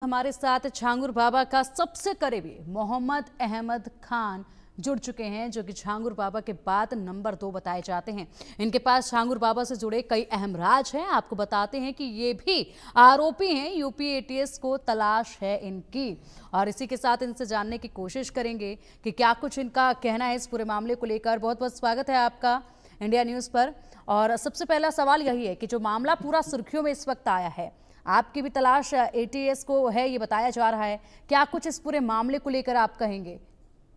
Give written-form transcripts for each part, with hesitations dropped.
हमारे साथ छांगुर बाबा का सबसे करीबी मोहम्मद अहमद खान जुड़ चुके हैं, जो कि छांगुर बाबा के बाद नंबर 2 बताए जाते हैं। इनके पास छांगुर बाबा से जुड़े कई अहम राज हैं। आपको बताते हैं कि ये भी आरोपी हैं, यूपी एटीएस को तलाश है इनकी, और इसी के साथ इनसे जानने की कोशिश करेंगे कि क्या कुछ इनका कहना है इस पूरे मामले को लेकर। बहुत बहुत स्वागत है आपका इंडिया न्यूज़ पर। और सबसे पहला सवाल यही है कि जो मामला पूरा सुर्खियों में इस वक्त आया है, आपकी भी तलाश एटीएस को है ये बताया जा रहा है, क्या कुछ इस पूरे मामले को लेकर आप कहेंगे,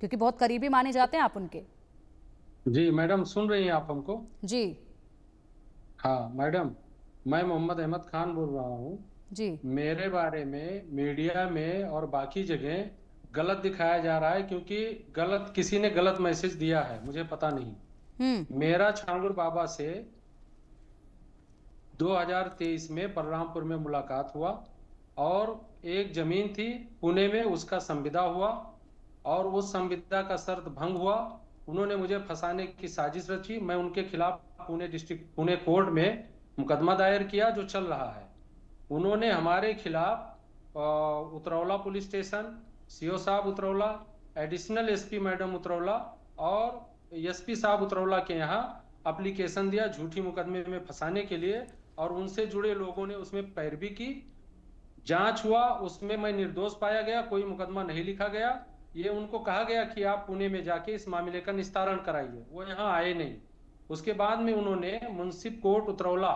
क्योंकि बहुत करीबी माने जाते हैं आप उनके? जी मैडम, सुन रही हैं आप हमको? जी हाँ मैडम, मैं मोहम्मद अहमद खान बोल रहा हूँ। जी। मेरे बारे में मीडिया में और बाकी जगह गलत दिखाया जा रहा है, क्योंकि गलत किसी ने गलत मैसेज दिया है, मुझे पता नहीं। मेरा छांगुर बाबा से 2023 में बलरामपुर में मुलाकात हुआ, और एक जमीन थी पुणे में, उसका संविदा हुआ, और उस संविदा का शर्त भंग हुआ। उन्होंने मुझे फंसाने की साजिश रची। मैं उनके खिलाफ पुणे कोर्ट में मुकदमा दायर किया जो चल रहा है। उन्होंने हमारे खिलाफ उतरौला पुलिस स्टेशन, सीओ साहब Utraula, additional SP madam Utraula और एसपी साहब उतरौला के यहाँ एप्लीकेशन दिया झूठी मुकदमे में फंसाने के लिए, और उनसे जुड़े लोगों ने उसमें पैरवी की। जांच हुआ, उसमें मैं निर्दोष पाया गया, कोई मुकदमा नहीं लिखा गया। ये उनको कहा गया कि आप पुणे में जाके इस मामले का निस्तारण कराइए, वो यहाँ आए नहीं। उसके बाद में उन्होंने मुंसिफ कोर्ट उतरौला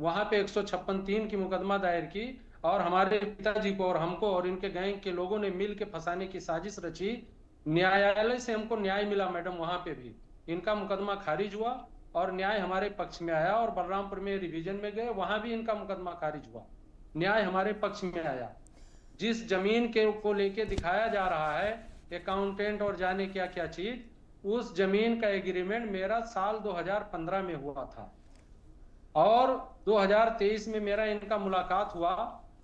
वहां पे 156(3) की मुकदमा दायर की, और हमारे पिताजी को और हमको और इनके गैंग के लोगों ने मिल के फंसाने की साजिश रची। न्यायालय से हमको न्याय मिला मैडम, वहां पे भी इनका मुकदमा खारिज हुआ और न्याय हमारे पक्ष में आया। और बलरामपुर में रिवीजन में गए, वहां भी इनका मुकदमा खारिज हुआ, न्याय हमारे पक्ष में आया। जिस जमीन के को लेके दिखाया जा रहा है अकाउंटेंट और जाने क्या क्या चीज, उस जमीन का एग्रीमेंट मेरा साल 2015 में हुआ था, और 2023 में मेरा इनका मुलाकात हुआ,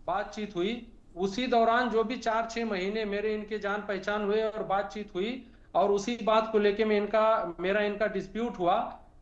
बातचीत हुई। उसी दौरान जो भी 4-6 महीने मेरे इनके जान पहचान हुए और बातचीत हुई, और उसी बात को लेके मेरा इनका डिस्प्यूट हुआ।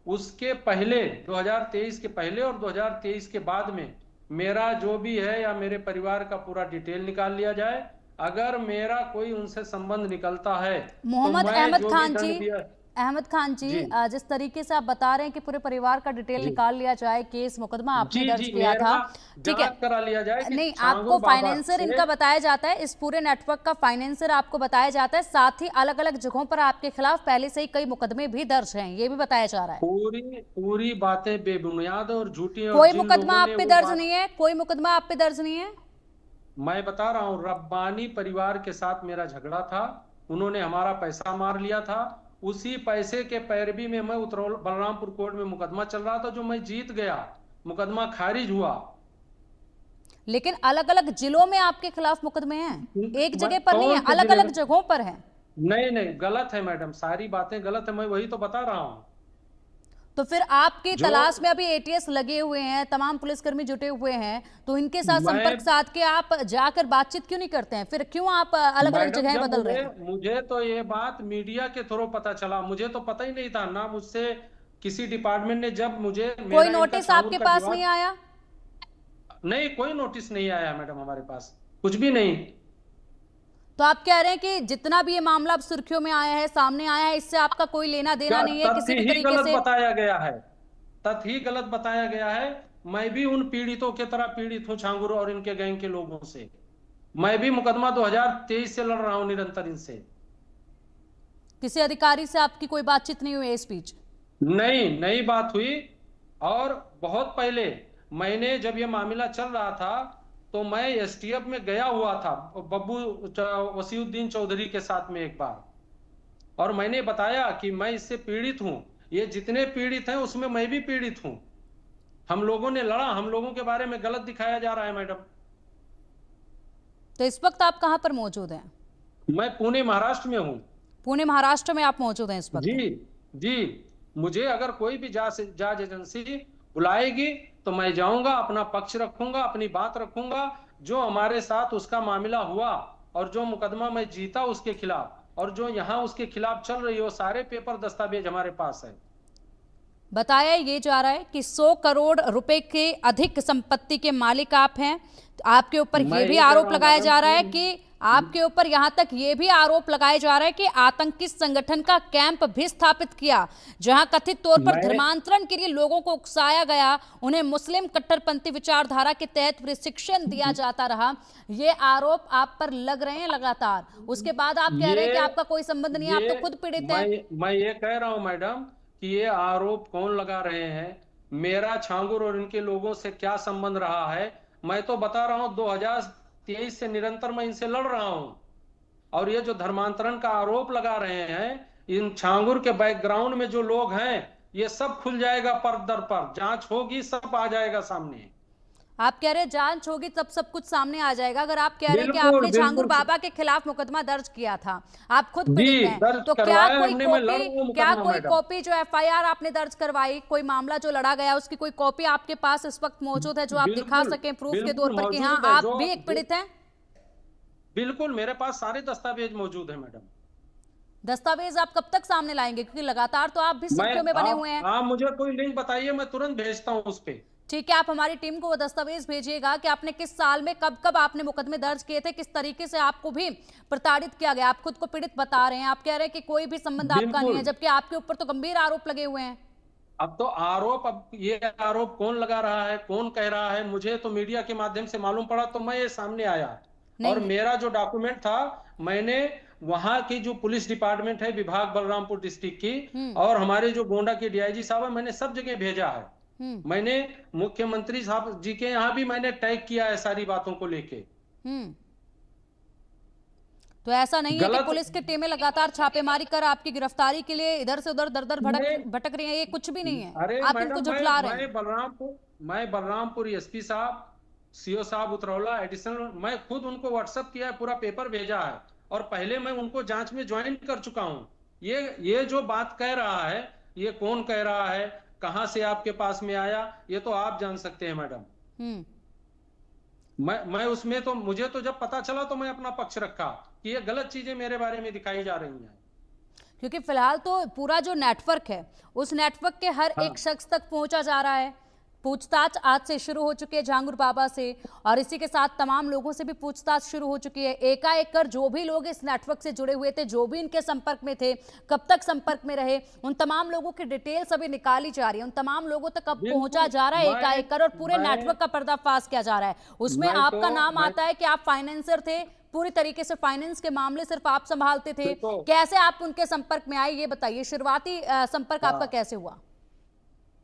उसके पहले 2023 के पहले और 2023 के बाद में मेरा जो भी है या मेरे परिवार का पूरा डिटेल निकाल लिया जाए। अगर मेरा कोई उनसे संबंध निकलता है मोहम्मद तो अहमद जो खान भी जी, दंड दिया। अहमद खान जी, जी जिस तरीके से आप बता रहे हैं कि पूरे परिवार का डिटेल जी निकाल लिया जाए, केस मुकदमा आपने जी दर्ज जी किया था, ठीक है, जांच करा लिया जाए कि नहीं, आपको छांगुर बाबा फाइनेंसर से। इनका बताया जाता है, इस पूरे नेटवर्क का फाइनेंसर आपको बताया जाता है, साथ ही अलग अलग जगहों पर आपके खिलाफ पहले से ही कई मुकदमे भी दर्ज हैं, ये भी बताया जा रहा है। पूरी पूरी बातें बेबुनियाद और झूठी, और कोई जिन मुकदमा लोगों आप ने पे वो दर्ज बात, नहीं है? कोई मुकदमा आप पे दर्ज नहीं है? मैं बता रहा हूँ, रब्बानी परिवार के साथ मेरा झगड़ा था, उन्होंने हमारा पैसा मार लिया था। उसी पैसे के पैरवी में मैं बलरामपुर कोर्ट में मुकदमा चल रहा था, जो मैं जीत गया, मुकदमा खारिज हुआ। लेकिन अलग अलग जिलों में आपके खिलाफ मुकदमे हैं, एक जगह पर नहीं है, कौन से अलग जिले अलग में? जगहों पर हैं। नहीं नहीं, गलत है मैडम, सारी बातें गलत है, मैं वही तो बता रहा हूँ। तो फिर आपकी जो तलाश में अभी एटीएस लगे हुए हैं, तमाम पुलिसकर्मी जुटे हुए हैं, तो इनके साथ संपर्क मैं साध के आप जाकर बातचीत क्यों नहीं करते हैं? फिर क्यों आप अलग अलग मैडम, जगह जब बदल रहे मुझे हैं? मुझे तो ये बात मीडिया के थ्रू पता चला, मुझे तो पता ही नहीं था ना, मुझसे किसी डिपार्टमेंट ने जब मुझे कोई मेरा इनका नोटिस छांगुर आपके का पास नहीं जवाब। आया? नहीं, कोई नोटिस नहीं आया मैडम, हमारे पास कुछ भी नहीं। तो आप कह रहे हैं कि जितना भी ये मामला अब सुर्खियों में आया है, सामने आया है, इससे आपका कोई लेना देना नहीं है तथ्य किसी भी ही तरीके गलत से? बताया गया है, तथ्य ही गलत बताया गया है। मैं भी उन पीड़ितों की तरह पीड़ित हूँ, छांगुर और इनके गैंग के लोगों से। मैं भी मुकदमा 2023 से लड़ रहा हूँ निरंतर इनसे। किसी अधिकारी से आपकी कोई बातचीत नहीं हुई इस बीच? नहीं, नई बात हुई। और बहुत पहले मैंने, जब ये मामला चल रहा था, तो मैं एसटीएफ में गया हुआ था बब्बू वसीउद्दीन चौधरी के साथ में एक बार, और मैंने बताया कि मैं इससे पीड़ित हूं, ये जितने पीड़ित हैं उसमें मैं भी पीड़ित हूं। हम लोगों ने लड़ा, हम लोगों के बारे में गलत दिखाया जा रहा है मैडम। तो इस वक्त आप कहां पर मौजूद हैं? मैं पुणे महाराष्ट्र में हूं। पुणे महाराष्ट्र में आप मौजूद हैं इस जी वक्त? जी, मुझे अगर कोई भी जांच एजेंसी बुलाएगी तो मैं जाऊंगा, अपना पक्ष रखूंगा, अपनी बात रखूंगा, जो हमारे साथ उसका मामला हुआ और जो मुकदमा मैं जीता उसके खिलाफ, और जो यहाँ उसके खिलाफ चल रही है, वो सारे पेपर दस्तावेज हमारे पास है। बताया ये जा रहा है कि 100 करोड़ रुपए के अधिक संपत्ति के मालिक आप हैं। आपके ऊपर ये भी आरोप लगाया जा रहा है कि आपके ऊपर यहां तक ये भी आरोप लगाया जा रहा है कि आतंकी संगठन का कैंप भी स्थापित किया, जहां कथित तौर पर धर्मांतरण के लिए लोगों को उकसाया गया, उन्हें मुस्लिम कट्टरपंथी विचारधारा के तहत प्रशिक्षण दिया जाता रहा। ये आरोप आप पर लग रहे हैं लगातार। उसके बाद आप कह रहे हैं कि आपका कोई संबंध नहीं है, आप तो खुद पीड़ित हैं। मैं ये कह रहा हूं मैडम कि ये आरोप कौन लगा रहे हैं, मेरा छांगुर और इनके लोगों से क्या संबंध रहा है। मैं तो बता रहा हूं 2023 से निरंतर मैं इनसे लड़ रहा हूं, और ये जो धर्मांतरण का आरोप लगा रहे हैं, इन छांगुर के बैकग्राउंड में जो लोग हैं, ये सब खुल जाएगा, पर दर पर जांच होगी, सब आ जाएगा सामने। आप कह रहे हैं जांच होगी तब सब कुछ सामने आ जाएगा। अगर आप कह रहे हैं कि आपने छांगुर बाबा के खिलाफ मुकदमा दर्ज किया था, आप खुद पीड़ित हैं, तो क्या कोई कॉपी जो एफआईआर आपने दर्ज करवाई, कोई मामला जो लड़ा गया, उसकी कोई कॉपी आपके पास इस वक्त मौजूद है जो आप दिखा सकें प्रूफ के तौर पर कि हाँ आप भी एक पीड़ित हैं? बिल्कुल, मेरे पास सारे दस्तावेज मौजूद है मैडम। दस्तावेज आप कब तक सामने लाएंगे, क्योंकि लगातार तो आप भी सुर्खियों में बने हुए हैं। आप मुझे कोई लिंक बताइए, मैं तुरंत भेजता हूं उस पे। ठीक है, आप हमारी टीम को वो दस्तावेज भेजिएगा कि आपने किस साल में कब कब आपने मुकदमे दर्ज किए थे, किस तरीके से आपको भी प्रताड़ित किया गया। आप खुद को पीड़ित बता रहे हैं, आप कह रहे हैं कि कोई भी संबंध आपका नहीं है, जबकि आपके ऊपर तो गंभीर आरोप लगे हुए हैं। अब ये आरोप कौन लगा रहा है, कौन कह रहा है, मुझे तो मीडिया के माध्यम से मालूम पड़ा तो मैं ये सामने आया। और मेरा जो डॉक्यूमेंट था, मैंने वहां की जो पुलिस डिपार्टमेंट है विभाग बलरामपुर डिस्ट्रिक्ट की, और हमारे जो गोंडा के डीआईजी साहब है, मैंने सब जगह भेजा है। मैंने मुख्यमंत्री साहब जी के यहाँ भी मैंने टैग किया है सारी बातों को लेके। तो ऐसा नहीं है कि पुलिस की टीमें लगातार छापेमारी कर आपकी गिरफ्तारी के लिए इधर से उधर दर भटक रही है, ये कुछ भी नहीं है। अरे आप इनको झुठला रहे हैं। मैं बलरामपुर एसपी साहब, सीओ साहब उतरौला एडिशनल, मैं खुद उनको व्हाट्सएप किया है, पूरा पेपर भेजा है, और पहले मैं उनको जांच में ज्वाइन कर चुका हूं। ये जो बात कह रहा है, ये कौन कह रहा है, कहां से आपके पास में आया, ये तो आप जान सकते हैं मैडम। मैं उसमें तो मुझे तो जब पता चला तो मैं अपना पक्ष रखा कि ये गलत चीजें मेरे बारे में दिखाई जा रही हैं। क्योंकि फिलहाल तो पूरा जो नेटवर्क है, उस नेटवर्क के हर एक शख्स तक पहुंचा जा रहा है। पूछताछ आज से शुरू हो चुकी है छांगुर बाबा से, और इसी के साथ तमाम लोगों से भी पूछताछ शुरू हो चुकी है। एकाएक कर जो भी लोग इस नेटवर्क से जुड़े हुए थे, जो भी इनके संपर्क में थे, कब तक संपर्क में रहे, उन तमाम लोगों की डिटेल्स अभी निकाली जा रही है। उन तमाम लोगों तक अब पहुंचा जा रहा है एकाएक कर, और पूरे नेटवर्क का पर्दाफाश किया जा रहा है। उसमें आपका नाम आता है कि आप फाइनेंसर थे, पूरी तरीके से फाइनेंस के मामले सिर्फ आप संभालते थे। कैसे आप उनके संपर्क में आए, ये बताइए। शुरुआती संपर्क आपका कैसे हुआ?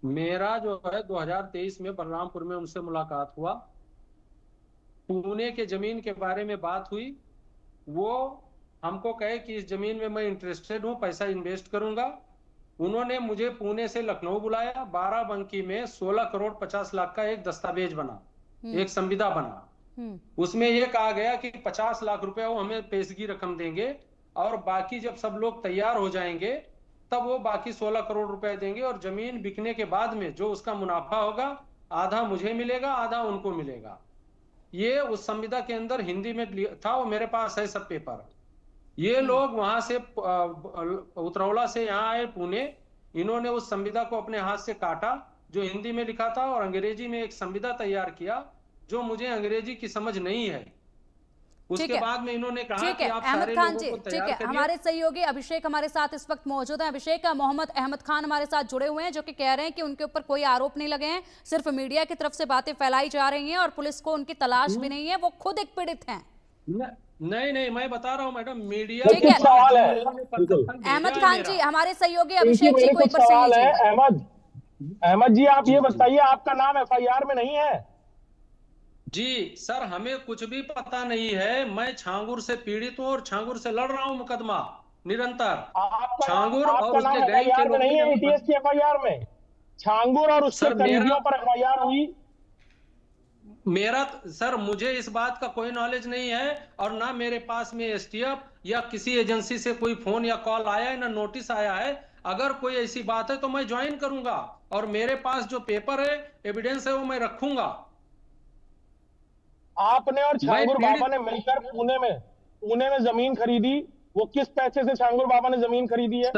मेरा जो है 2023 में बलरामपुर में उनसे मुलाकात हुआ, पुणे के जमीन के बारे में बात हुई। वो हमको कहे कि इस जमीन में मैं इंटरेस्टेड हूं, पैसा इन्वेस्ट करूंगा। उन्होंने मुझे पुणे से लखनऊ बुलाया। 12 बंकी में 16 करोड़ 50 लाख का एक दस्तावेज बना, एक संविदा बना। उसमें यह कहा गया कि 50 लाख रुपए वो हमें पेशगी रकम देंगे, और बाकी जब सब लोग तैयार हो जाएंगे तब वो बाकी 16 करोड़ रुपए देंगे, और जमीन बिकने के बाद में जो उसका मुनाफा होगा, आधा मुझे मिलेगा, आधा उनको मिलेगा। ये उस संविदा के अंदर हिंदी में था, वो मेरे पास है सब पेपर। ये लोग वहां से उतरौला से यहाँ आए पुणे, इन्होंने उस संविदा को अपने हाथ से काटा जो हिंदी में लिखा था, और अंग्रेजी में एक संविदा तैयार किया जो मुझे अंग्रेजी की समझ नहीं है। उसके बाद में इन्होंने कहा कि आप सारे लोगों को तैयार करिए। हमारे सहयोगी अभिषेक हमारे साथ इस वक्त मौजूद हैं। अभिषेक, मोहम्मद अहमद खान हमारे साथ जुड़े हुए हैं, जो कि कह रहे हैं कि उनके ऊपर कोई आरोप नहीं लगे हैं, सिर्फ मीडिया की तरफ से बातें फैलाई जा रही हैं और पुलिस को उनकी तलाश भी नहीं है, वो खुद एक पीड़ित हैं। नहीं, मैं बता रहा हूँ मैडम, मीडिया ठीक है। सवाल है अहमद खान जी, हमारे सहयोगी अभिषेक जी को एक बार सवाल है। अहमद जी, आप ये बताइए, आपका नाम एफआईआर में नहीं है? जी सर, हमें कुछ भी पता नहीं है। मैं छांगुर से पीड़ित हूँ और छांगुर से लड़ रहा हूँ मुकदमा निरंतर। छांगुर और उसके गैंग के लोग नहीं है एटीएस की एफआईआर में। छांगुर और उसके करीबियों पर एफआईआर हुई। मेरा सर, मुझे इस बात का कोई नॉलेज नहीं है, और ना मेरे पास में एसटीएफ या किसी एजेंसी से कोई फोन या कॉल आया है, ना नोटिस आया है। अगर कोई ऐसी बात है तो मैं ज्वाइन करूंगा, और मेरे पास जो पेपर है, एविडेंस है, वो मैं रखूंगा। आपने और छांगुर बाबा ने मिलकर पुणे में जमीन खरीदी। वो किस पैसे से छांगुर बाबा ने जमीन खरीदी है?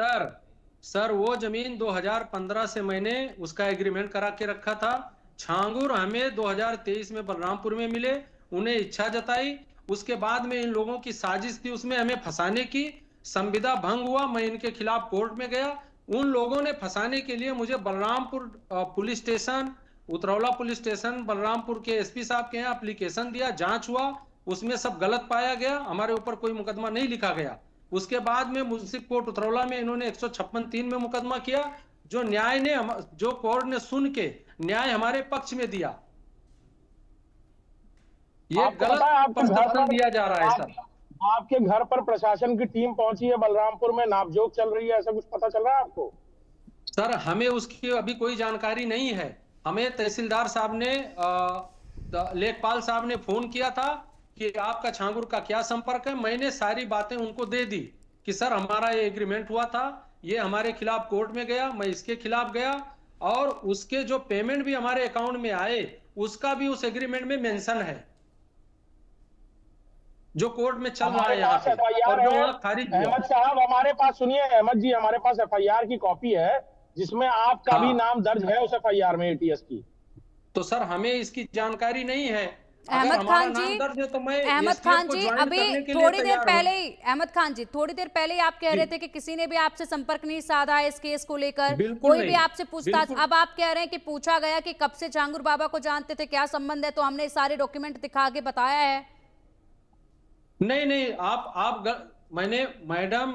सर वो जमीन 2015 से मैंने उसका एग्रीमेंट करा के रखा था। छांगुर हमें 2023 में बलरामपुर में मिले, उन्हें इच्छा जताई, उसके बाद में इन लोगों की साजिश थी उसमें हमें फंसाने की। संविदा भंग हुआ, मैं इनके खिलाफ कोर्ट में गया। उन लोगों ने फंसाने के लिए मुझे Balrampur police station, Utraula police station, Balrampur के एसपी साहब के यहाँ एप्लीकेशन दिया, जांच हुआ, उसमें सब गलत पाया गया, हमारे ऊपर कोई मुकदमा नहीं लिखा गया। उसके बाद में मुंसिफ कोर्ट उतरौला में इन्होंने 156(3) में मुकदमा किया, जो न्याय ने जो कोर्ट ने सुन के न्याय हमारे पक्ष में दिया। ये गलत प्रदर्शन दिया जा रहा है सर। आपके घर पर प्रशासन की टीम पहुंची है, बलरामपुर में नापजोक चल रही है, ऐसा कुछ पता चल रहा है आपको? सर हमें उसकी अभी कोई जानकारी नहीं है। हमें तहसीलदार साहब ने, लेखपाल साहब ने फोन किया था कि आपका छांगुर का क्या संपर्क है। मैंने सारी बातें उनको दे दी कि सर हमारा ये एग्रीमेंट हुआ था, ये हमारे खिलाफ कोर्ट में गया, मैं इसके खिलाफ गया, और उसके जो पेमेंट भी हमारे अकाउंट में आए उसका भी उस एग्रीमेंट में मेंशन है, जो कोर्ट में चल रहा है यहाँ पे, और जो वहाँ खारिज हुआ। अहमद साहब हमारे पास सुनिए, अहमद जी हमारे पास एफआईआर की कॉपी है जिसमें आपका भी नाम दर्ज है उस एफआईआर में, एटीएस की। तो सर हमें इसकी जानकारी नहीं है। अहमद खान जी, तो अहमद खान जी, अभी थोड़ी देर पहले ही अहमद खान जी थोड़ी देर पहले ही आप कह रहे थे कि किसी ने भी आपसे संपर्क नहीं साधा है इस केस को लेकर, कोई भी आपसे पूछताछ। अब आप कह रहे हैं कि पूछा गया कि कब से छांगुर बाबा को जानते थे, क्या संबंध है, तो हमने सारे डॉक्यूमेंट दिखा के बताया है। नहीं, मैंने मैडम,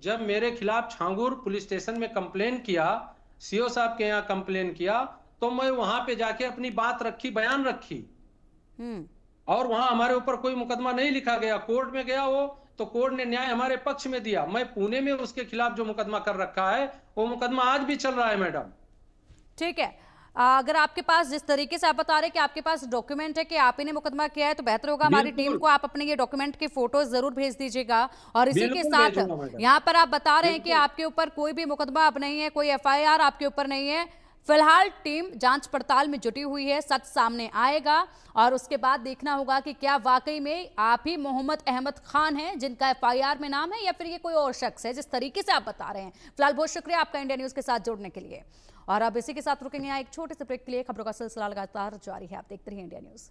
जब मेरे खिलाफ छांगुर पुलिस स्टेशन में कंप्लेन किया, सीओ साहब के यहाँ कंप्लेन किया, तो मैं वहां पे जाके अपनी बात रखी, बयान रखी, और वहां हमारे ऊपर कोई मुकदमा नहीं लिखा गया। कोर्ट में गया वो, तो कोर्ट ने न्याय हमारे पक्ष में दिया। मैं पुणे में उसके खिलाफ जो मुकदमा कर रखा है वो मुकदमा आज भी चल रहा है मैडम। ठीक है, अगर आपके पास जिस तरीके से आप बता रहे हैं कि आपके पास डॉक्यूमेंट है कि आप ही ने मुकदमा किया है, तो बेहतर होगा हमारी टीम को आप अपने ये डॉक्यूमेंट की फोटोज जरूर भेज दीजिएगा। और इसी के साथ यहाँ पर आप बता रहे हैं कि आपके ऊपर कोई भी मुकदमा अब नहीं है, कोई एफआईआर आपके ऊपर नहीं है। फिलहाल टीम जांच पड़ताल में जुटी हुई है, सच सामने आएगा और उसके बाद देखना होगा कि क्या वाकई में आप ही मोहम्मद अहमद खान हैं जिनका एफआईआर में नाम है, या फिर ये कोई और शख्स है जिस तरीके से आप बता रहे हैं। फिलहाल बहुत शुक्रिया आपका इंडिया न्यूज के साथ जुड़ने के लिए। और अब इसी के साथ रुकेंगे यहाँ एक छोटे से ब्रेक के लिए। खबरों का सिलसिला लगातार जारी है, आप देखते रहिए इंडिया न्यूज।